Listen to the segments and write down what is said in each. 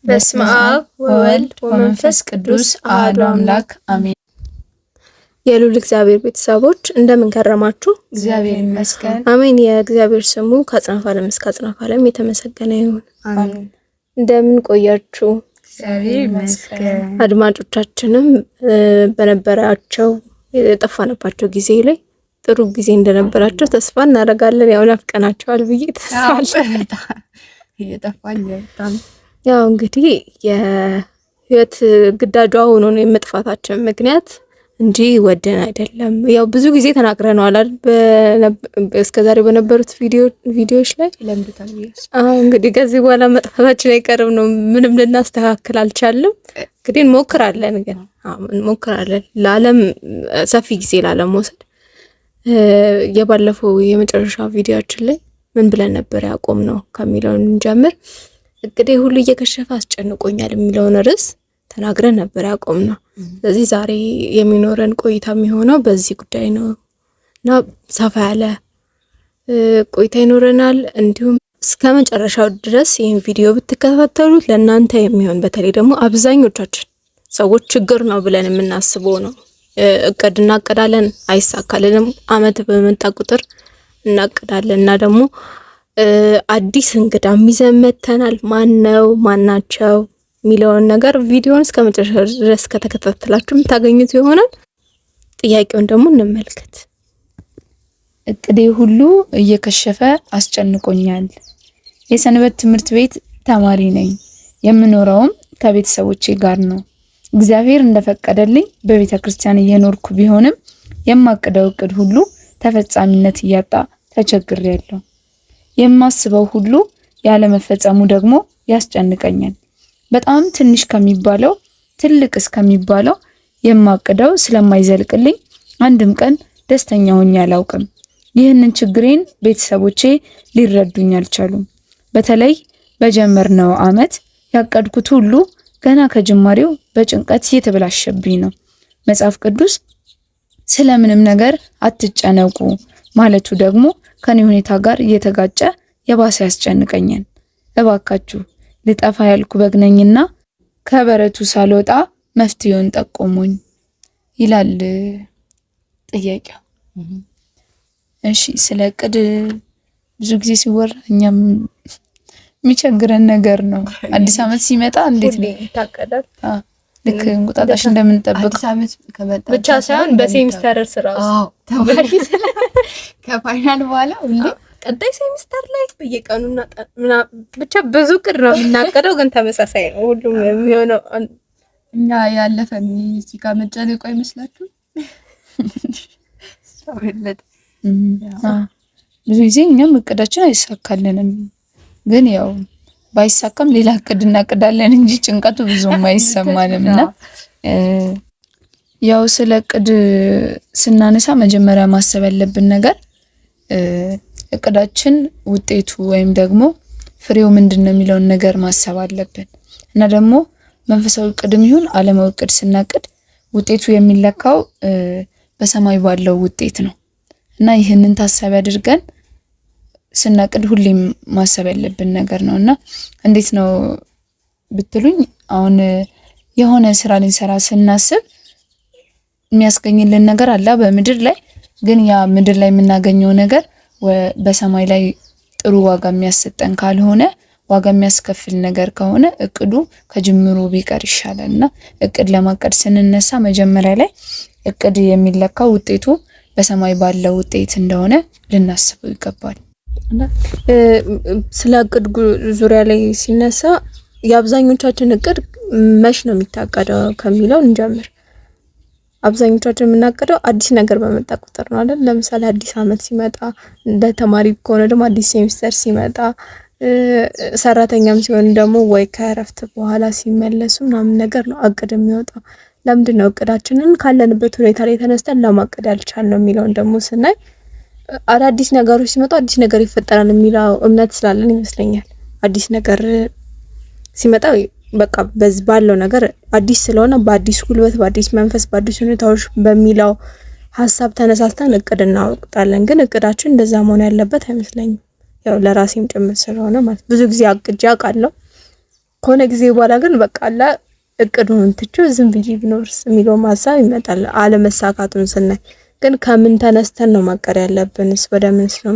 በስመ አብ ወወልድ ወመንፈስ ቅዱስ አሐዱ አምላክ አሜን። የልዑል እግዚአብሔር ቤተሰቦች እንደምን ከረማችሁ? እግዚአብሔር ይመስገን አሜን። የእግዚአብሔር ስሙ ከአጽናፈ ዓለም እስከ አጽናፈ ዓለም የተመሰገነ ይሁን። አሜን። እንደምን ቆያችሁ? እግዚአብሔር ይመስገን። አድማጮቻችንም በነበራቸው የጠፋንባቸው ጊዜ ላይ ጥሩ ጊዜ እንደነበራቸው ተስፋ እናደርጋለን። ያው ናፍቀናቸዋል ብዬ ተስፋለሁ። እየጠፋን በጣም ያው እንግዲህ የህይወት ግዳጇ ሆኖ ነው የመጥፋታችን ምክንያት እንጂ ወደን አይደለም። ያው ብዙ ጊዜ ተናግረናል አይደል? እስከዛሬ በነበሩት ቪዲዮዎች ላይ ለምዱታል። እንግዲህ ከዚህ በኋላ መጥፋታችን አይቀርም ነው። ምንም ልናስተካክል አልቻልንም። እንግዲህ እንሞክራለን ለዓለም ሰፊ ጊዜ ለዓለም ወሰድ። የባለፈው የመጨረሻ ቪዲዮአችን ላይ ምን ብለን ነበር ያቆምነው ከሚለው እንጀምር። እቅዴ ሁሉ እየከሸፈ አስጨንቆኛል የሚለውን ርዕስ ተናግረን ነበር ያቆምነው። ስለዚህ ዛሬ የሚኖረን ቆይታ የሚሆነው በዚህ ጉዳይ ነው እና ሰፋ ያለ ቆይታ ይኖረናል። እንዲሁም እስከ መጨረሻው ድረስ ይህን ቪዲዮ ብትከታተሉት ለእናንተ የሚሆን በተለይ ደግሞ አብዛኞቻችን ሰዎች ችግር ነው ብለን የምናስበው ነው። እቅድ እናቅዳለን፣ አይሳካልንም። አመት በመጣ ቁጥር እናቅዳለን እና ደግሞ አዲስ እንግዳ ይዘመተናል። ማናቸው የሚለውን ነገር ቪዲዮውን እስከ መጨረሻ ድረስ ከተከታተላችሁ የምታገኙት ይሆናል። ጥያቄውን ደግሞ እንመልከት። እቅዴ ሁሉ እየከሸፈ አስጨንቆኛል። የሰንበት ትምህርት ቤት ተማሪ ነኝ። የምኖረውም ከቤተሰቦቼ ጋር ነው። እግዚአብሔር እንደፈቀደልኝ በቤተ ክርስቲያን እየኖርኩ ቢሆንም የማቅደው እቅድ ሁሉ ተፈጻሚነት እያጣ ተቸግሬያለሁ። የማስበው ሁሉ ያለ መፈጸሙ ደግሞ ያስጨንቀኛል። በጣም ትንሽ ከሚባለው ትልቅ እስከሚባለው የማቅደው ስለማይዘልቅልኝ አንድም ቀን ደስተኛ ሆኜ አላውቅም። ይህንን ችግሬን ቤተሰቦቼ ሊረዱኝ አልቻሉም። በተለይ በጀመርነው አመት ያቀድኩት ሁሉ ገና ከጅማሬው በጭንቀት እየተበላሸብኝ ነው። መጽሐፍ ቅዱስ ስለምንም ነገር አትጨነቁ ማለቱ ደግሞ ከኔ ሁኔታ ጋር እየተጋጨ የባሰ ያስጨንቀኛል። እባካችሁ ልጠፋ ያልኩ በግነኝና ከበረቱ ሳልወጣ መፍትሄውን ጠቆሙኝ ይላል ጥያቄው። እሺ፣ ስለ እቅድ ብዙ ጊዜ ሲወራ እኛም የሚቸግረን ነገር ነው። አዲስ አመት ሲመጣ እንዴት ነው ይታቀዳል? ልክ እንቁጣጣሽ እንደምንጠብቅ አዲስ አመት ከመጣ ብቻ ሳይሆን በሴሚስተር ስራው ተማሪ ከፋይናል በኋላ ሁሌ ቀጣይ ሴሚስተር ላይ በየቀኑና ብቻ ብዙ ቅድ ነው የምናቀደው፣ ግን ተመሳሳይ ነው ሁሉም የሚሆነው። እኛ ያለፈን እዚህ ጋር መጨነቁ አይመስላችሁ? ብዙ ጊዜ እኛም እቅዳችን አይሳካልንም፣ ግን ያው ባይሳካም ሌላ እቅድ እናቅዳለን እንጂ ጭንቀቱ ብዙም አይሰማንም። እና ያው ስለ እቅድ ስናነሳ መጀመሪያ ማሰብ ያለብን ነገር እቅዳችን ውጤቱ ወይም ደግሞ ፍሬው ምንድነው የሚለውን ነገር ማሰብ አለብን። እና ደግሞ መንፈሳዊ እቅድም ይሁን ዓለማዊ እቅድ ስናቅድ ውጤቱ የሚለካው በሰማይ ባለው ውጤት ነው። እና ይህንን ታሳቢ አድርገን ስናቅድ ሁሌም ማሰብ ያለብን ነገር ነው። እና እንዴት ነው ብትሉኝ አሁን የሆነ ስራ ልንሰራ ስናስብ የሚያስገኝልን ነገር አለ በምድር ላይ፣ ግን ያ ምድር ላይ የምናገኘው ነገር በሰማይ ላይ ጥሩ ዋጋ የሚያሰጠን ካልሆነ፣ ዋጋ የሚያስከፍል ነገር ከሆነ እቅዱ ከጅምሩ ቢቀር ይሻላል። እና እቅድ ለማቀድ ስንነሳ መጀመሪያ ላይ እቅድ የሚለካው ውጤቱ በሰማይ ባለው ውጤት እንደሆነ ልናስበው ይገባል። ስለ እቅድ ዙሪያ ላይ ሲነሳ የአብዛኞቻችን እቅድ መች ነው የሚታቀደው ከሚለው እንጀምር። አብዛኞቻችን የምናቀደው አዲስ ነገር በመጣ ቁጥር ነው አይደል? ለምሳሌ አዲስ አመት ሲመጣ፣ እንደ ተማሪ ከሆነ ደግሞ አዲስ ሴሚስተር ሲመጣ፣ ሰራተኛም ሲሆን ደግሞ ወይ ከእረፍት በኋላ ሲመለሱ ምናምን ነገር ነው እቅድ የሚወጣው። ለምንድን ነው እቅዳችንን ካለንበት ሁኔታ ላይ ተነስተን ለማቀድ ያልቻልነው የሚለውን ደግሞ ስናይ አዳዲስ ነገሮች ሲመጡ አዲስ ነገር ይፈጠራል የሚለው እምነት ስላለን ይመስለኛል። አዲስ ነገር ሲመጣ በቃ በዚህ ባለው ነገር አዲስ ስለሆነ በአዲስ ጉልበት፣ በአዲስ መንፈስ፣ በአዲስ ሁኔታዎች በሚለው ሐሳብ ተነሳስተን እቅድ እናወጣለን። ግን እቅዳችን እንደዛ መሆን ያለበት አይመስለኝም። ያው ለራሴም ጭምር ስለሆነ ማለት ብዙ ጊዜ አቅጄ አውቃለሁ፣ ከሆነ ጊዜ በኋላ ግን በቃ አላ እቅዱን ትቼው ዝም ብዬ ብኖርስ የሚለው ሀሳብ ይመጣል። አለመሳካቱን ስናይ ግን ከምን ተነስተን ነው ማቀድ ያለብንስ ወደ ምንስ ነው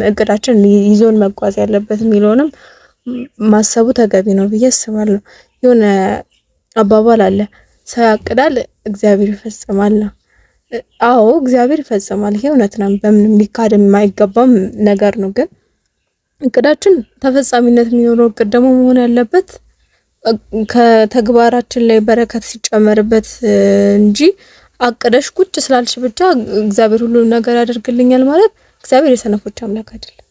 እቅዳችን ይዞን መጓዝ ያለበት የሚለውንም ማሰቡ ተገቢ ነው ብዬ አስባለሁ። የሆነ አባባል አለ፣ ሰው ያቅዳል እግዚአብሔር ይፈጽማል ነው። አዎ እግዚአብሔር ይፈጽማል፣ ይሄ እውነት ነው፣ በምንም ሊካድ የማይገባም ነገር ነው። ግን እቅዳችን ተፈጻሚነት የሚኖረው እቅድ ደግሞ መሆን ያለበት ከተግባራችን ላይ በረከት ሲጨመርበት እንጂ አቅደሽ ቁጭ ስላልሽ ብቻ እግዚአብሔር ሁሉ ነገር ያደርግልኛል ማለት እግዚአብሔር የሰነፎች አምላክ አይደለም።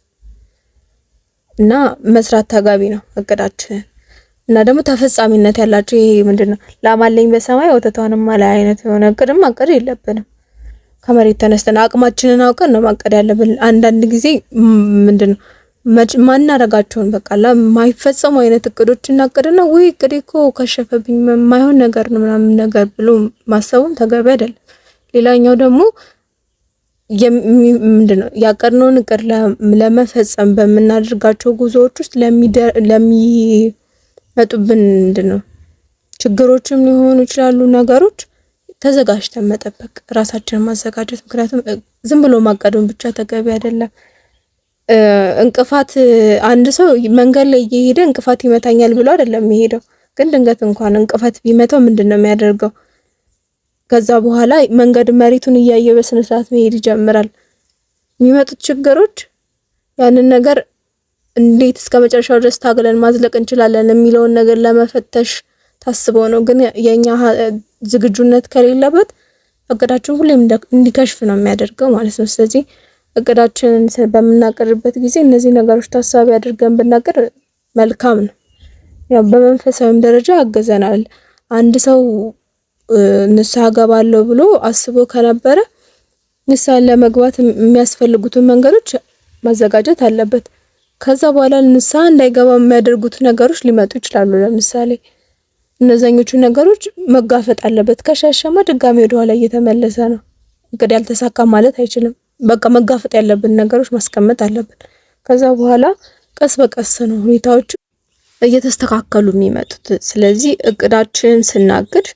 እና መስራት ተገቢ ነው እቅዳችንን። እና ደግሞ ተፈጻሚነት ያላችሁ ይሄ ምንድነው ላማለኝ በሰማይ ወተቷንም ላይ አይነት የሆነ እቅድም ማቀድ የለብንም። ከመሬት ተነስተን አቅማችንን አውቀን ነው ማቀድ ያለብን። አንዳንድ ጊዜ ምንድነው ማናረጋቸውን በቃ ለማይፈጸሙ አይነት እቅዶች እናቀድና ወይ እቅዴ እኮ ከሸፈብኝ የማይሆን ነገር ነው ምናምን ነገር ብሎ ማሰቡም ተገቢ አይደለም። ሌላኛው ደግሞ ምንድነው ያቀድነውን እቅድ ለመፈጸም በምናደርጋቸው ጉዞዎች ውስጥ ለሚመጡብን ምንድነው ችግሮችም ሊሆኑ ይችላሉ ነገሮች ተዘጋጅተን መጠበቅ፣ ራሳችንን ማዘጋጀት። ምክንያቱም ዝም ብሎ ማቀዱን ብቻ ተገቢ አይደለም። እንቅፋት አንድ ሰው መንገድ ላይ እየሄደ እንቅፋት ይመታኛል ብሎ አይደለም የሚሄደው። ግን ድንገት እንኳን እንቅፋት ቢመታው ምንድነው የሚያደርገው? ከዛ በኋላ መንገድ መሬቱን እያየ በስነ ስርዓት መሄድ ይጀምራል። የሚመጡት ችግሮች ያንን ነገር እንዴት እስከ መጨረሻው ድረስ ታግለን ማዝለቅ እንችላለን የሚለውን ነገር ለመፈተሽ ታስቦ ነው። ግን የኛ ዝግጁነት ከሌለበት እቅዳችን ሁሌም እንዲከሽፍ ነው የሚያደርገው ማለት ነው። ስለዚህ እቅዳችንን በምናቀርብበት ጊዜ እነዚህ ነገሮች ታሳቢ አድርገን ብናቀር መልካም ነው። ያው በመንፈሳዊም ደረጃ ያገዘናል። አንድ ሰው ንስሐ ገባለሁ ብሎ አስቦ ከነበረ ንስሐ ለመግባት የሚያስፈልጉትን መንገዶች ማዘጋጀት አለበት። ከዛ በኋላ ንስሐ እንዳይገባ የሚያደርጉት ነገሮች ሊመጡ ይችላሉ። ለምሳሌ እነዛኞቹ ነገሮች መጋፈጥ አለበት። ከሻሸማ ድጋሚ ወደ ኋላ እየተመለሰ ነው። እንግዲህ ያልተሳካ ማለት አይችልም። በቃ መጋፈጥ ያለብን ነገሮች ማስቀመጥ አለብን። ከዛ በኋላ ቀስ በቀስ ነው ሁኔታዎች እየተስተካከሉ የሚመጡት። ስለዚህ እቅዳችንን ስናቅድ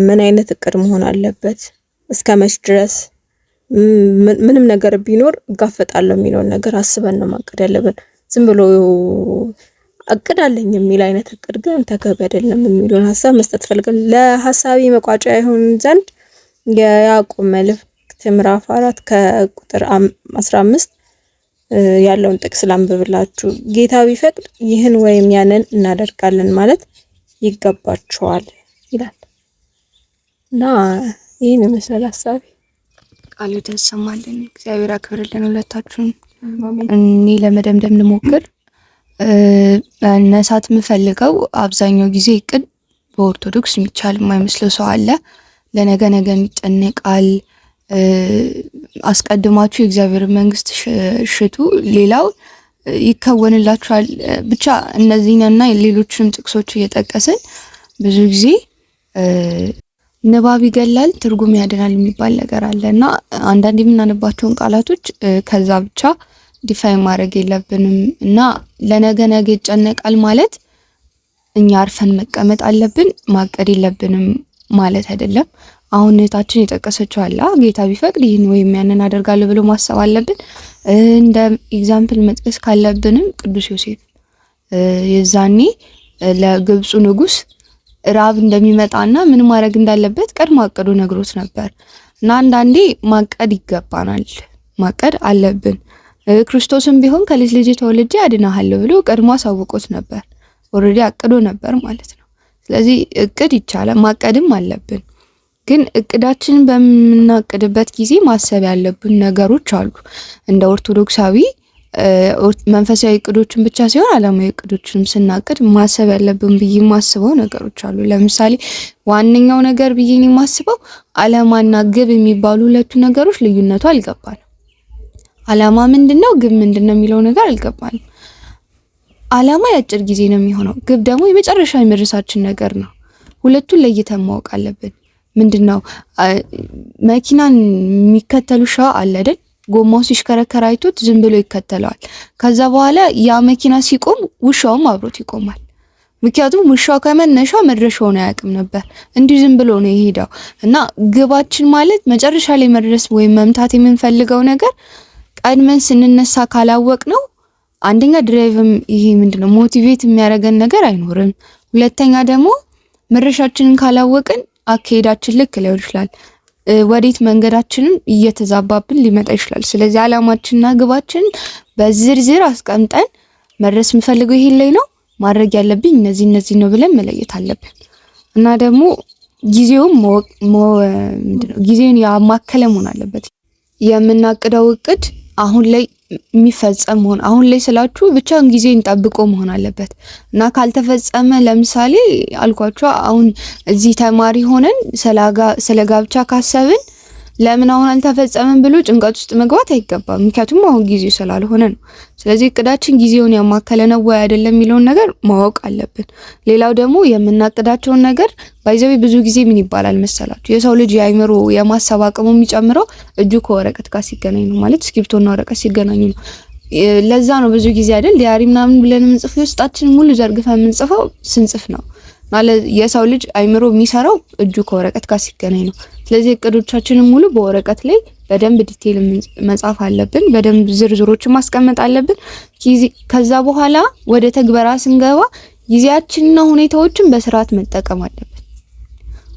ምን አይነት እቅድ መሆን አለበት፣ እስከ መች ድረስ ምንም ነገር ቢኖር እጋፈጣለሁ የሚለውን ነገር አስበን ነው ማቀድ ያለብን። ዝም ብሎ እቅድ አለኝ የሚል አይነት እቅድ ግን ተገቢ አይደለም የሚለውን ሀሳብ መስጠት ፈልጋለሁ። ለሀሳቢ መቋጫ ይሆን ዘንድ የያዕቆብ መልእክት ምዕራፍ 4 ከቁጥር 15 ያለውን ጥቅስ ላንብብላችሁ። ጌታ ቢፈቅድ ይህን ወይም ያንን እናደርጋለን ማለት ይገባቸዋል ይላል እና ይህን መሰል ሀሳቢ ቃሉ ተሰማልን። እግዚአብሔር አክብርልን ሁለታችሁን። እኔ ለመደምደም ልሞክር። መነሳት የምፈልገው አብዛኛው ጊዜ እቅድ በኦርቶዶክስ የሚቻል የማይመስለው ሰው አለ። ለነገ ነገ የሚጨነቃል። አስቀድማችሁ የእግዚአብሔር መንግስት ሽቱ፣ ሌላው ይከወንላችኋል። ብቻ እነዚህና ሌሎችንም ጥቅሶች እየጠቀስን ብዙ ጊዜ ንባብ ይገላል ትርጉም ያድናል የሚባል ነገር አለ እና አንዳንድ የምናነባቸውን ቃላቶች ከዛ ብቻ ዲፋይን ማድረግ የለብንም እና ለነገ ነገ ይጨነቃል ማለት እኛ አርፈን መቀመጥ አለብን፣ ማቀድ የለብንም ማለት አይደለም። አሁን እህታችን የጠቀሰችው አለ ጌታ ቢፈቅድ ይህን ወይም ያንን አደርጋለሁ ብሎ ማሰብ አለብን። እንደ ኤግዛምፕል መጥቀስ ካለብንም ቅዱስ ዮሴፍ የዛኔ ለግብፁ ንጉስ ራብ እንደሚመጣና ምን ማድረግ እንዳለበት ቀድሞ አቅዶ ነግሮት ነበር እና አንዳንዴ ማቀድ ይገባናል፣ ማቀድ አለብን። ክርስቶስም ቢሆን ከልጅ ልጅ ተወልጄ አድናለሁ ብሎ ቀድሞ አሳውቆት ነበር። ኦልሬዲ አቅዶ ነበር ማለት ነው። ስለዚህ እቅድ ይቻላል፣ ማቀድም አለብን። ግን እቅዳችንን በምናቅድበት ጊዜ ማሰብ ያለብን ነገሮች አሉ። እንደ ኦርቶዶክሳዊ መንፈሳዊ እቅዶችን ብቻ ሳይሆን ዓለማዊ እቅዶችንም ስናቅድ ማሰብ ያለብን ብዬ የማስበው ነገሮች አሉ። ለምሳሌ ዋነኛው ነገር ብዬ የማስበው ዓላማና ግብ የሚባሉ ሁለቱ ነገሮች ልዩነቱ አልገባንም። ዓላማ ምንድነው፣ ግብ ምንድነው የሚለው ነገር አልገባንም። ዓላማ የአጭር ጊዜ ነው የሚሆነው፣ ግብ ደግሞ የመጨረሻ የመድረሳችን ነገር ነው። ሁለቱን ለይተን ማወቅ አለብን። ምንድነው መኪናን የሚከተሉ ሻ አለ አይደል? ጎማው ሲሽከረከር አይቶት ዝም ብሎ ይከተለዋል። ከዛ በኋላ ያ መኪና ሲቆም ውሻውም አብሮት ይቆማል። ምክንያቱም ውሻው ከመነሻው መድረሻውን አያውቅም ነበር፣ እንዲሁ ዝም ብሎ ነው የሄደው። እና ግባችን ማለት መጨረሻ ላይ መድረስ ወይም መምታት የምንፈልገው ነገር ቀድመን ስንነሳ ካላወቅ ነው አንደኛ ድራይቭም ይሄ ምንድነው ሞቲቬት የሚያደርገን ነገር አይኖርም። ሁለተኛ ደግሞ መድረሻችንን ካላወቅን አካሄዳችን ልክ ሊሆን ይችላል፣ ወዴት መንገዳችንም እየተዛባብን ሊመጣ ይችላል። ስለዚህ አላማችንና ግባችን በዝርዝር አስቀምጠን መድረስ የምፈልገው ይሄ ላይ ነው፣ ማድረግ ያለብኝ እነዚህ ነው ብለን መለየት አለብን። እና ደግሞ ጊዜውን ያማከለ መሆን አለበት። የምናቅደው እቅድ አሁን ላይ የሚፈጸም መሆን አሁን ላይ ስላችሁ ብቻ ጊዜን ጠብቆ መሆን አለበት። እና ካልተፈጸመ ለምሳሌ አልኳችሁ አሁን እዚህ ተማሪ ሆነን ስለ ጋብቻ ካሰብን ለምን አሁን አልተፈጸመም ብሎ ጭንቀት ውስጥ መግባት አይገባም። ምክንያቱም አሁን ጊዜው ስላልሆነ ነው። ስለዚህ እቅዳችን ጊዜውን ያማከለ ነው ወይ አይደለም የሚለውን ነገር ማወቅ አለብን። ሌላው ደግሞ የምናቅዳቸውን ነገር ባይዘው ብዙ ጊዜ ምን ይባላል መሰላችሁ የሰው ልጅ የአይምሮ የማሰብ አቅሙ የሚጨምረው እጁ ከወረቀት ጋር ሲገናኝ ነው። ማለት እስክሪብቶና ወረቀት ሲገናኙ ነው። ለዛ ነው ብዙ ጊዜ አይደል ዲያሪ ምናምን ብለን የምንጽፈው ውስጣችን ሙሉ ዘርግፈን የምንጽፈው ስንጽፍ ነው። ማለት የሰው ልጅ አይምሮ የሚሰራው እጁ ከወረቀት ጋር ሲገናኝ ነው። ስለዚህ እቅዶቻችንን ሙሉ በወረቀት ላይ በደንብ ዲቴል መጻፍ አለብን። በደንብ ዝርዝሮችን ማስቀመጥ አለብን። ከዛ በኋላ ወደ ተግበራ ስንገባ ጊዜያችንና ሁኔታዎችን በስርዓት መጠቀም አለብን።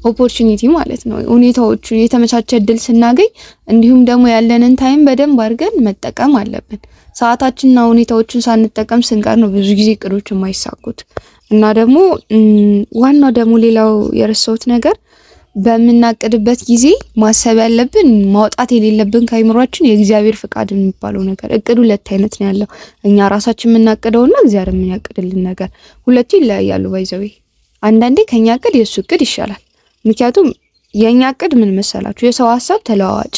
ኦፖርቹኒቲ ማለት ነው። ሁኔታዎቹ የተመቻቸ እድል ስናገኝ እንዲሁም ደግሞ ያለንን ታይም በደንብ አድርገን መጠቀም አለብን። ሰዓታችንና ሁኔታዎችን ሳንጠቀም ስንቀር ነው ብዙ ጊዜ እቅዶች የማይሳኩት። እና ደግሞ ዋናው ደግሞ ሌላው የረሳሁት ነገር በምናቅድበት ጊዜ ማሰብ ያለብን ማውጣት የሌለብን ከአይምሯችን የእግዚአብሔር ፍቃድ የሚባለው ነገር። እቅዱ ሁለት አይነት ነው ያለው፣ እኛ ራሳችን የምናቅደውና እግዚአብሔር የሚያቅድልን ነገር ሁለቱ ይለያያሉ። ባይዘዌ አንዳንዴ ከኛ እቅድ የሱ እቅድ ይሻላል። ምክንያቱም የኛ እቅድ ምን መሰላችሁ የሰው ሀሳብ ተለዋዋጭ፣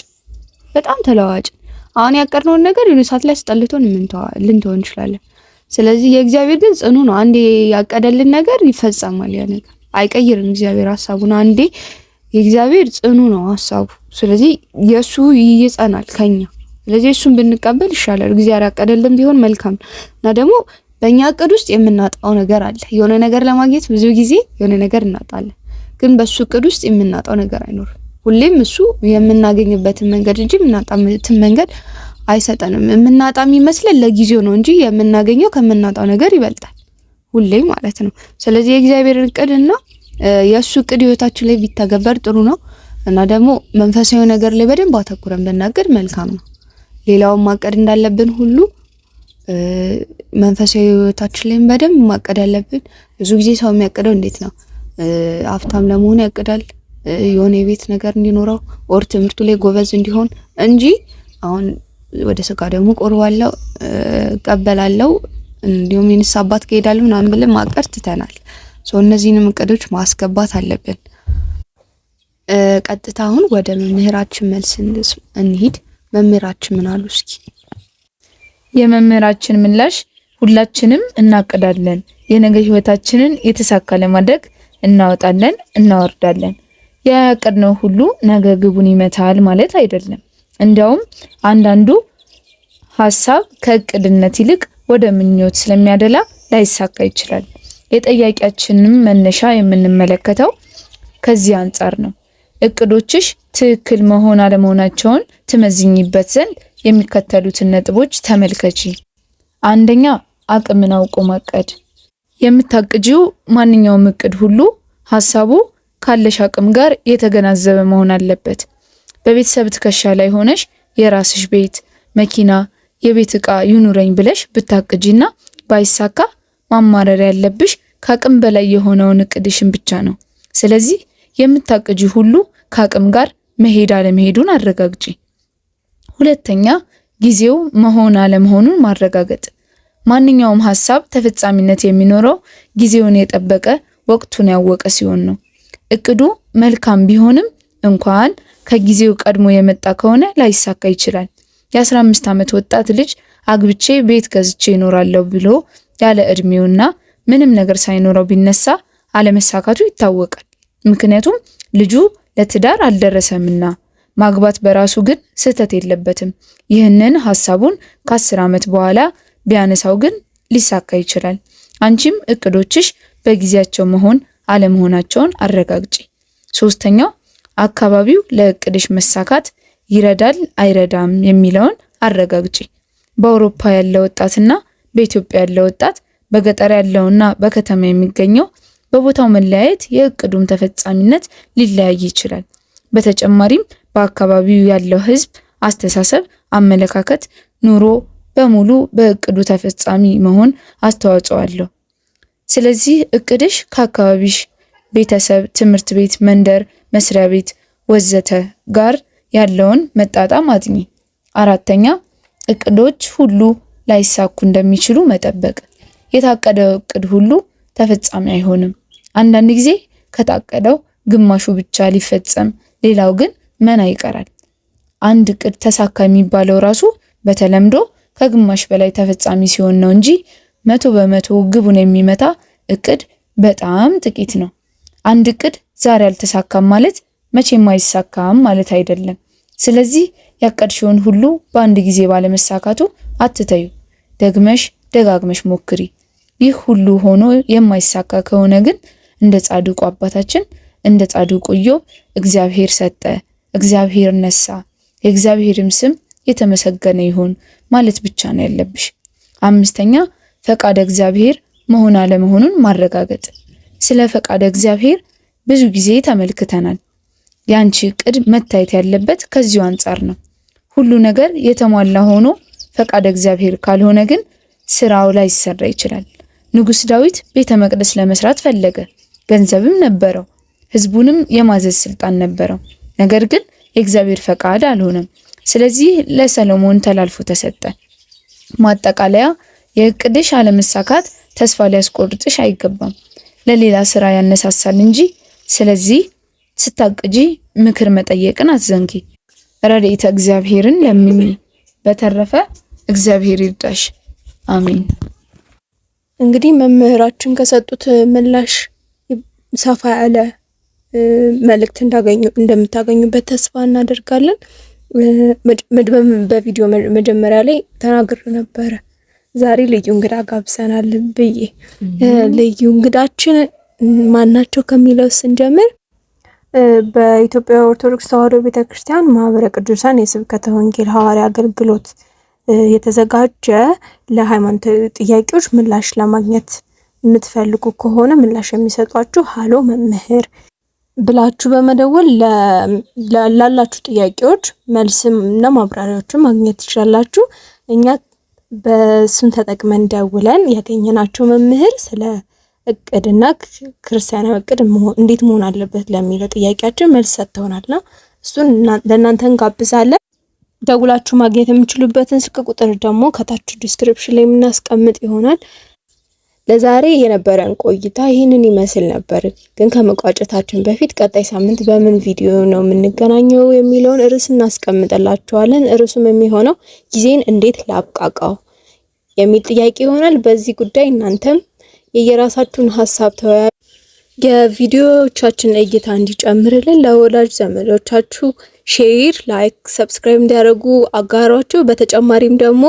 በጣም ተለዋዋጭ። አሁን ያቀድነውን ነገር የሆነ ሰዓት ላይ አስጠልቶን ልንተው እንችላለን። ስለዚህ የእግዚአብሔር ግን ጽኑ ነው። አንዴ ያቀደልን ነገር ይፈጸማል። ያ ነገር አይቀይርም እግዚአብሔር ሀሳቡን። አንዴ የእግዚአብሔር ጽኑ ነው ሀሳቡ። ስለዚህ የሱ ይጸናል ከኛ። ስለዚህ እሱን ብንቀበል ይሻላል። እግዚአብሔር ያቀደልን ቢሆን መልካም ነው። እና ደግሞ በእኛ እቅድ ውስጥ የምናጣው ነገር አለ። የሆነ ነገር ለማግኘት ብዙ ጊዜ የሆነ ነገር እናጣለን፣ ግን በሱ እቅድ ውስጥ የምናጣው ነገር አይኖርም። ሁሌም እሱ የምናገኝበትን መንገድ እንጂ የምናጣበትን መንገድ አይሰጠንም። የምናጣ የሚመስለን ለጊዜው ነው እንጂ የምናገኘው ከምናጣው ነገር ይበልጣል ሁሌ ማለት ነው። ስለዚህ የእግዚአብሔር እቅድና የእሱ እቅድ ህይወታችን ላይ ቢተገበር ጥሩ ነው። እና ደግሞ መንፈሳዊ ነገር ላይ በደንብ አተኩረን ብናቅድ መልካም ነው። ሌላውን ማቀድ እንዳለብን ሁሉ መንፈሳዊ ህይወታችን ላይ በደንብ ማቀድ አለብን። ብዙ ጊዜ ሰው የሚያቅደው እንዴት ነው? ሀብታም ለመሆን ያቅዳል፣ የሆነ የቤት ነገር እንዲኖረው ኦር ትምህርቱ ላይ ጎበዝ እንዲሆን እንጂ አሁን ወደ ስጋ ደግሞ ቆርባለው ቀበላለው እንዲሁም የንስሐ አባት ከሄዳለሁ ምናምን ብለን ማቀድ ትተናል። እነዚህንም እቅዶች ማስገባት አለብን። ቀጥታ አሁን ወደ መምህራችን መልስ እንሂድ። መምህራችን ምን አሉ? እስኪ የመምህራችን ምላሽ ሁላችንም እናቅዳለን። የነገ ህይወታችንን የተሳካ ለማድረግ እናወጣለን፣ እናወርዳለን። ያቀድነው ሁሉ ነገ ግቡን ይመታል ማለት አይደለም። እንዲያውም አንዳንዱ ሐሳብ ከእቅድነት ይልቅ ወደ ምኞት ስለሚያደላ ላይሳካ ይችላል። የጠያቂያችንን መነሻ የምንመለከተው ከዚህ አንጻር ነው። እቅዶችሽ ትክክል መሆን አለመሆናቸውን ትመዝኝበት ዘንድ የሚከተሉትን ነጥቦች ተመልከቺ። አንደኛ፣ አቅምን አውቆ ማቀድ። የምታቅጂው ማንኛውም እቅድ ሁሉ ሐሳቡ ካለሽ አቅም ጋር የተገናዘበ መሆን አለበት። በቤተሰብ ትከሻ ላይ ሆነሽ የራስሽ ቤት፣ መኪና፣ የቤት ዕቃ ይኑረኝ ብለሽ ብታቅጂና ባይሳካ ማማረር ያለብሽ ከአቅም በላይ የሆነውን እቅድሽን ብቻ ነው። ስለዚህ የምታቅጂ ሁሉ ከአቅም ጋር መሄድ አለመሄዱን አረጋግጪ። ሁለተኛ፣ ጊዜው መሆን አለመሆኑን ማረጋገጥ። ማንኛውም ሐሳብ ተፈጻሚነት የሚኖረው ጊዜውን የጠበቀ ወቅቱን ያወቀ ሲሆን ነው። እቅዱ መልካም ቢሆንም እንኳን ከጊዜው ቀድሞ የመጣ ከሆነ ላይሳካ ይችላል። የ15 ዓመት ወጣት ልጅ አግብቼ ቤት ገዝቼ እኖራለሁ ብሎ ያለ እድሜውና ምንም ነገር ሳይኖረው ቢነሳ አለመሳካቱ ይታወቃል። ምክንያቱም ልጁ ለትዳር አልደረሰምና። ማግባት በራሱ ግን ስህተት የለበትም። ይህንን ሐሳቡን ከ10 ዓመት በኋላ ቢያነሳው ግን ሊሳካ ይችላል። አንቺም እቅዶችሽ በጊዜያቸው መሆን አለመሆናቸውን አረጋግጪ። ሶስተኛው አካባቢው ለእቅድሽ መሳካት ይረዳል አይረዳም የሚለውን አረጋግጪ። በአውሮፓ ያለ ወጣትና በኢትዮጵያ ያለ ወጣት፣ በገጠር ያለውና በከተማ የሚገኘው በቦታው መለያየት የእቅዱም ተፈጻሚነት ሊለያይ ይችላል። በተጨማሪም በአካባቢው ያለው ህዝብ አስተሳሰብ፣ አመለካከት፣ ኑሮ በሙሉ በእቅዱ ተፈጻሚ መሆን አስተዋጽኦ አለው። ስለዚህ እቅድሽ ከአካባቢሽ ቤተሰብ፣ ትምህርት ቤት፣ መንደር፣ መስሪያ ቤት ወዘተ ጋር ያለውን መጣጣም አጥኚ። አራተኛ እቅዶች ሁሉ ላይሳኩ እንደሚችሉ መጠበቅ። የታቀደው እቅድ ሁሉ ተፈጻሚ አይሆንም። አንዳንድ ጊዜ ከታቀደው ግማሹ ብቻ ሊፈጸም፣ ሌላው ግን መና ይቀራል። አንድ እቅድ ተሳካ የሚባለው ራሱ በተለምዶ ከግማሽ በላይ ተፈጻሚ ሲሆን ነው እንጂ 100% ግቡን የሚመታ እቅድ በጣም ጥቂት ነው። አንድ እቅድ ዛሬ አልተሳካም ማለት መቼም አይሳካም ማለት አይደለም። ስለዚህ ያቀድሽውን ሁሉ በአንድ ጊዜ ባለመሳካቱ አትተዩ። ደግመሽ ደጋግመሽ ሞክሪ። ይህ ሁሉ ሆኖ የማይሳካ ከሆነ ግን እንደ ጻድቁ አባታችን እንደ ጻድቁ ኢዮብ እግዚአብሔር ሰጠ፣ እግዚአብሔር ነሳ፣ የእግዚአብሔርም ስም የተመሰገነ ይሁን ማለት ብቻ ነው ያለብሽ። አምስተኛ ፈቃደ እግዚአብሔር መሆን አለመሆኑን ማረጋገጥ። ስለ ፈቃደ እግዚአብሔር ብዙ ጊዜ ተመልክተናል። ያንቺ እቅድ መታየት ያለበት ከዚሁ አንጻር ነው። ሁሉ ነገር የተሟላ ሆኖ ፈቃደ እግዚአብሔር ካልሆነ ግን ስራው ላይ ይሰራ ይችላል። ንጉስ ዳዊት ቤተ መቅደስ ለመስራት ፈለገ፣ ገንዘብም ነበረው፣ ህዝቡንም የማዘዝ ስልጣን ነበረው። ነገር ግን የእግዚአብሔር ፈቃድ አልሆነም። ስለዚህ ለሰሎሞን ተላልፎ ተሰጠ። ማጠቃለያ የእቅድሽ አለመሳካት ተስፋ ሊያስቆርጥሽ አይገባም፣ ለሌላ ስራ ያነሳሳል እንጂ። ስለዚህ ስታቅጂ ምክር መጠየቅን አትዘንጊ። ረድኤተ እግዚአብሔርን ለምኚ። በተረፈ እግዚአብሔር ይርዳሽ። አሜን። እንግዲህ መምህራችን ከሰጡት ምላሽ ሰፋ ያለ መልእክት እንደምታገኙበት ተስፋ እናደርጋለን። በቪዲዮ መጀመሪያ ላይ ተናግሬ ነበረ ዛሬ ልዩ እንግዳ ጋብዘናል ብዬ። ልዩ እንግዳችን ማናቸው ከሚለው ስንጀምር በኢትዮጵያ ኦርቶዶክስ ተዋሕዶ ቤተክርስቲያን ማህበረ ቅዱሳን የስብከተ ወንጌል ሐዋርያ አገልግሎት የተዘጋጀ ለሃይማኖታዊ ጥያቄዎች ምላሽ ለማግኘት የምትፈልጉ ከሆነ ምላሽ የሚሰጧችሁ ሃሎ መምህር ብላችሁ በመደወል ላላችሁ ጥያቄዎች መልስም እና ማብራሪያዎችን ማግኘት ትችላላችሁ። እኛ በስም ተጠቅመን ደውለን ያገኘናቸው መምህር ስለ እቅድና ክርስቲያናዊ እቅድ እንዴት መሆን አለበት ለሚለው ጥያቄያችን መልስ ሰጥተውናልና እሱን ለእናንተ እንጋብዛለን። ደውላችሁ ማግኘት የምችሉበትን ስልክ ቁጥር ደግሞ ከታች ዲስክሪፕሽን ላይ የምናስቀምጥ ይሆናል። ለዛሬ የነበረን ቆይታ ይህንን ይመስል ነበር። ግን ከመቋጨታችን በፊት ቀጣይ ሳምንት በምን ቪዲዮ ነው የምንገናኘው የሚለውን ርዕስ እናስቀምጥላችኋለን። ርዕሱም የሚሆነው ጊዜን እንዴት ላብቃቃው የሚል ጥያቄ ይሆናል። በዚህ ጉዳይ እናንተም የየራሳችሁን ሀሳብ ተወያዩ። የቪዲዮዎቻችን እይታ እንዲጨምርልን ለወላጅ ዘመዶቻችሁ ሼር፣ ላይክ፣ ሰብስክራይብ እንዲያደርጉ አጋሯቸው። በተጨማሪም ደግሞ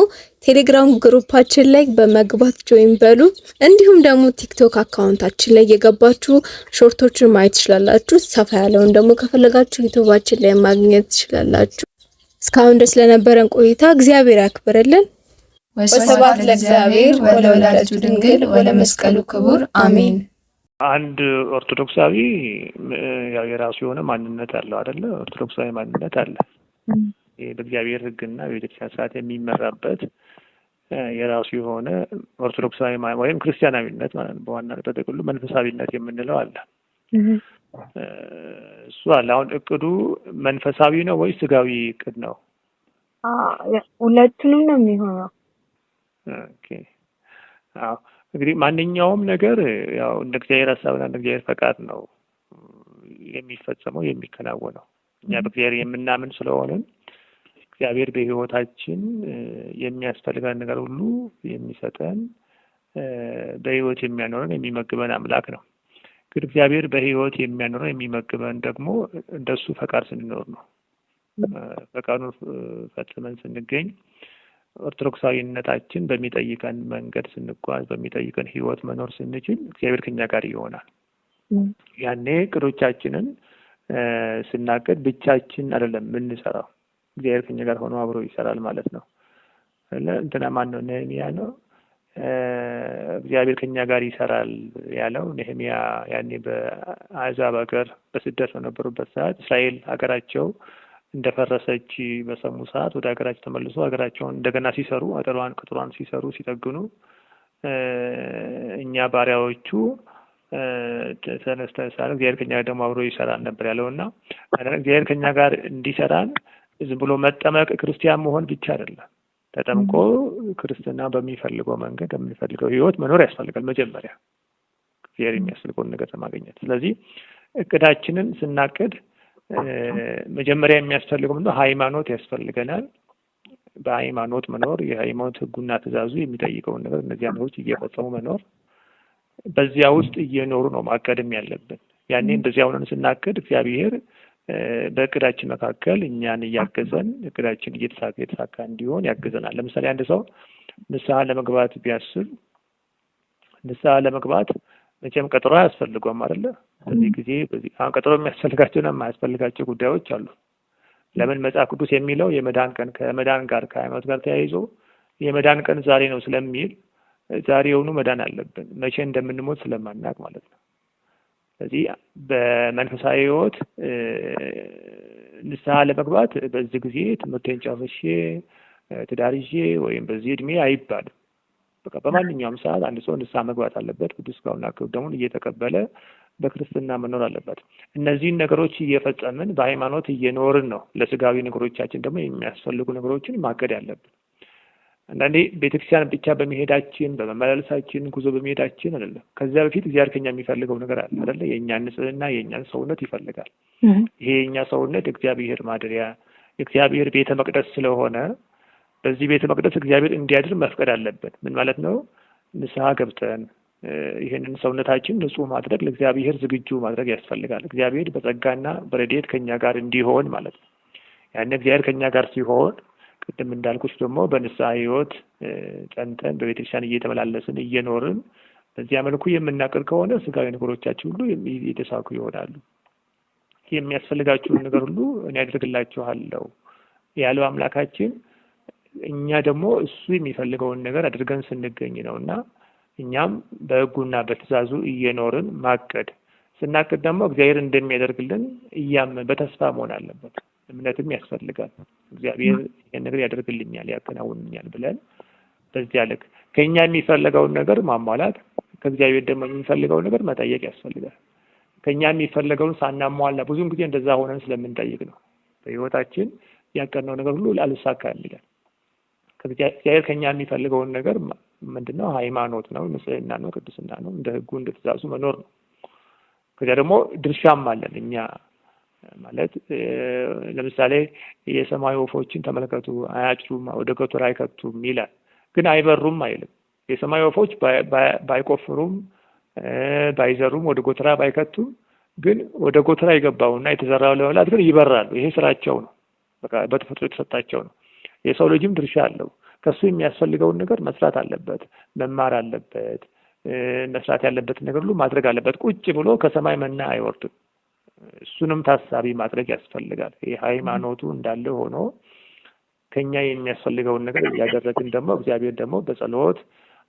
ቴሌግራም ግሩፓችን ላይ በመግባት ጆይን በሉ። እንዲሁም ደግሞ ቲክቶክ አካውንታችን ላይ የገባችሁ ሾርቶችን ማየት ትችላላችሁ። ሰፋ ያለውን ደግሞ ከፈለጋችሁ ዩቲዩባችን ላይ ማግኘት ትችላላችሁ። እስካሁን ድረስ ለነበረን ቆይታ እግዚአብሔር ያክብርልን። ወስብሐት ለእግዚአብሔር ወለወላዲቱ ድንግል ወለመስቀሉ ክቡር አሜን። አንድ ኦርቶዶክሳዊ ያው የራሱ የሆነ ማንነት አለው አይደለ? ኦርቶዶክሳዊ ማንነት አለ። ይሄ በእግዚአብሔር ሕግና በቤተክርስቲያን ስርዓት የሚመራበት የራሱ የሆነ ኦርቶዶክሳዊ ወይም ክርስቲያናዊነት ማለት ነው። በዋናነት በጥቅሉ መንፈሳዊነት የምንለው አለ። እሱ አለ። አሁን እቅዱ መንፈሳዊ ነው ወይስ ስጋዊ እቅድ ነው? ሁለቱንም ነው የሚሆነው። ኦኬ። አዎ እንግዲህ ማንኛውም ነገር ያው እንደ እግዚአብሔር ሐሳብና እንደ እግዚአብሔር ፈቃድ ነው የሚፈጸመው የሚከናወነው። እኛ በእግዚአብሔር የምናምን ስለሆነን እግዚአብሔር በሕይወታችን የሚያስፈልገን ነገር ሁሉ የሚሰጠን በሕይወት የሚያኖረን የሚመግበን አምላክ ነው። ግን እግዚአብሔር በሕይወት የሚያኖረን የሚመግበን ደግሞ እንደሱ ፈቃድ ስንኖር ነው። በቀኑ ፈጽመን ስንገኝ ኦርቶዶክሳዊነታችን በሚጠይቀን መንገድ ስንጓዝ በሚጠይቀን ህይወት መኖር ስንችል እግዚአብሔር ከኛ ጋር ይሆናል። ያኔ እቅዶቻችንን ስናቅድ ብቻችን አይደለም የምንሰራው፣ እግዚአብሔር ከኛ ጋር ሆኖ አብሮ ይሰራል ማለት ነው። እንትና ማን ነው? ነህምያ ነው እግዚአብሔር ከኛ ጋር ይሰራል ያለው። ነህምያ ያኔ በአሕዛብ ሀገር በስደት በነበሩበት ሰዓት እስራኤል ሀገራቸው እንደፈረሰች በሰሙ ሰዓት ወደ ሀገራቸው ተመልሶ ሀገራቸውን እንደገና ሲሰሩ ቅጥሯን ሲሰሩ ሲጠግኑ እኛ ባሪያዎቹ ተነስተን እግዚአብሔር ከኛ ጋር ደግሞ አብሮ ይሰራል ነበር ያለውና እግዚአብሔር ከኛ ጋር እንዲሰራን ዝም ብሎ መጠመቅ ክርስቲያን መሆን ብቻ አይደለም። ተጠምቆ ክርስትና በሚፈልገው መንገድ በሚፈልገው ህይወት መኖር ያስፈልጋል። መጀመሪያ እግዚአብሔር የሚያስፈልገውን ነገር ለማግኘት። ስለዚህ እቅዳችንን ስናቅድ መጀመሪያ የሚያስፈልገው ምንድነው? ሃይማኖት ያስፈልገናል። በሃይማኖት መኖር፣ የሃይማኖት ህጉና ትእዛዙ የሚጠይቀውን ነገር እነዚያ ነገሮች እየፈጸሙ መኖር፣ በዚያ ውስጥ እየኖሩ ነው ማቀድም ያለብን። ያኔ እንደዚያ ሆነን ስናቅድ እግዚአብሔር በእቅዳችን መካከል እኛን እያገዘን እቅዳችን እየተሳካ እንዲሆን ያገዘናል። ለምሳሌ አንድ ሰው ንስሐ ለመግባት ቢያስብ ንስሐ ለመግባት መቼም ቀጠሮ አያስፈልገውም አይደለ? በዚህ ጊዜ አሁን ቀጠሮ የሚያስፈልጋቸውና የማያስፈልጋቸው ጉዳዮች አሉ። ለምን መጽሐፍ ቅዱስ የሚለው የመዳን ቀን ከመዳን ጋር ከሃይማኖት ጋር ተያይዞ የመዳን ቀን ዛሬ ነው ስለሚል ዛሬውኑ መዳን አለብን፣ መቼ እንደምንሞት ስለማናውቅ ማለት ነው። ስለዚህ በመንፈሳዊ ህይወት ንስሐ ለመግባት በዚህ ጊዜ ትምህርቴን ጨርሼ ትዳር ይዤ ወይም በዚህ እድሜ አይባልም። በቃ በማንኛውም ሰዓት አንድ ሰው ንስሐ መግባት አለበት። ቅዱስ ሥጋውንና ክቡር ደሙን እየተቀበለ በክርስትና መኖር አለበት። እነዚህን ነገሮች እየፈጸምን በሃይማኖት እየኖርን ነው ለስጋዊ ነገሮቻችን ደግሞ የሚያስፈልጉ ነገሮችን ማቀድ ያለብን። አንዳንዴ ቤተክርስቲያን ብቻ በመሄዳችን በመመላለሳችን ጉዞ በመሄዳችን አይደለም። ከዚያ በፊት እግዚአብሔር ከኛ የሚፈልገው ነገር አለ አይደለ? የእኛን ንጽህና የእኛን ሰውነት ይፈልጋል። ይሄ የእኛ ሰውነት እግዚአብሔር ማደሪያ የእግዚአብሔር ቤተ መቅደስ ስለሆነ በዚህ ቤተ መቅደስ እግዚአብሔር እንዲያድር መፍቀድ አለብን። ምን ማለት ነው? ንስሐ ገብተን ይህንን ሰውነታችን ንጹህ ማድረግ ለእግዚአብሔር ዝግጁ ማድረግ ያስፈልጋል። እግዚአብሔር በጸጋና በረድኤት ከኛ ጋር እንዲሆን ማለት ነው። ያን እግዚአብሔር ከኛ ጋር ሲሆን ቅድም እንዳልኩት ደግሞ በንስሐ ህይወት ጸንተን በቤተክርስቲያን እየተመላለስን እየኖርን በዚያ መልኩ የምናቀር ከሆነ ስጋዊ ነገሮቻችን ሁሉ የተሳኩ ይሆናሉ። የሚያስፈልጋችሁን ነገር ሁሉ እኔ አድርግላችኋለሁ ያለው አምላካችን እኛ ደግሞ እሱ የሚፈልገውን ነገር አድርገን ስንገኝ ነውና እኛም በህጉና በትእዛዙ እየኖርን ማቀድ ስናቅድ ደግሞ እግዚአብሔር እንደሚያደርግልን እያመን በተስፋ መሆን አለበት። እምነትም ያስፈልጋል። እግዚአብሔር ይሄን ነገር ያደርግልኛል ያከናውንኛል ብለን በዚያ ልክ ከኛ የሚፈልገውን ነገር ማሟላት ከእግዚአብሔር ደግሞ የሚፈልገውን ነገር መጠየቅ ያስፈልጋል። ከኛ የሚፈልገውን ሳናሟላ ብዙውን ጊዜ እንደዛ ሆነን ስለምንጠይቅ ነው በህይወታችን ያቀድነው ነገር ሁሉ አልሳካ የሚለን። ከእግዚአብሔር ከኛ የሚፈልገውን ነገር ምንድነው? ሃይማኖት ነው፣ ንጽህና ነው፣ ቅድስና ነው፣ እንደ ህጉ እንደ ትእዛዙ መኖር ነው። ከዚያ ደግሞ ድርሻም አለን እኛ ማለት ለምሳሌ የሰማይ ወፎችን ተመልከቱ፣ አያጭዱም፣ ወደ ጎተራ አይከቱም ይላል፣ ግን አይበሩም አይልም። የሰማይ ወፎች ባይቆፍሩም ባይዘሩም ወደ ጎተራ ባይከቱም ግን ወደ ጎተራ የገባውና የተዘራው ለመብላት ግን ይበራሉ። ይሄ ስራቸው ነው፣ በቃ በተፈጥሮ የተሰጣቸው ነው። የሰው ልጅም ድርሻ አለው። ከሱ የሚያስፈልገውን ነገር መስራት አለበት፣ መማር አለበት፣ መስራት ያለበትን ነገር ሁሉ ማድረግ አለበት። ቁጭ ብሎ ከሰማይ መና አይወርድም። እሱንም ታሳቢ ማድረግ ያስፈልጋል። ይሄ ሃይማኖቱ እንዳለ ሆኖ ከኛ የሚያስፈልገውን ነገር እያደረግን ደግሞ እግዚአብሔር ደግሞ በጸሎት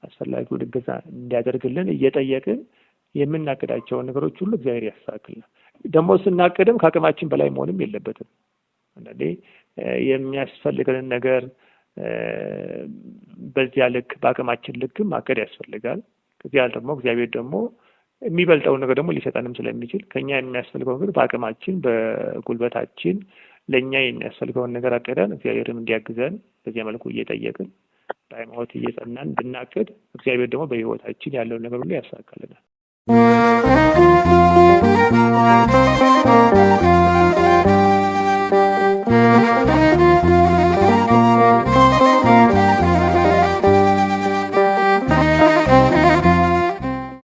አስፈላጊውን እገዛ እንዲያደርግልን እየጠየቅን የምናቅዳቸውን ነገሮች ሁሉ እግዚአብሔር ያሳካልናል። ደግሞ ስናቅድም ከአቅማችን በላይ መሆንም የለበትም። አንዳንዴ የሚያስፈልገንን ነገር በዚያ ልክ በአቅማችን ልክ ማቀድ ያስፈልጋል። ከዚያ ደግሞ እግዚአብሔር ደግሞ የሚበልጠውን ነገር ደግሞ ሊሰጠንም ስለሚችል ከኛ የሚያስፈልገው ነገር በአቅማችን በጉልበታችን ለኛ የሚያስፈልገውን ነገር አቅደን እግዚአብሔርም እንዲያግዘን በዚያ መልኩ እየጠየቅን በሃይማኖት እየጸናን ብናቅድ እግዚአብሔር ደግሞ በህይወታችን ያለውን ነገር ሁሉ ያሳካልናል።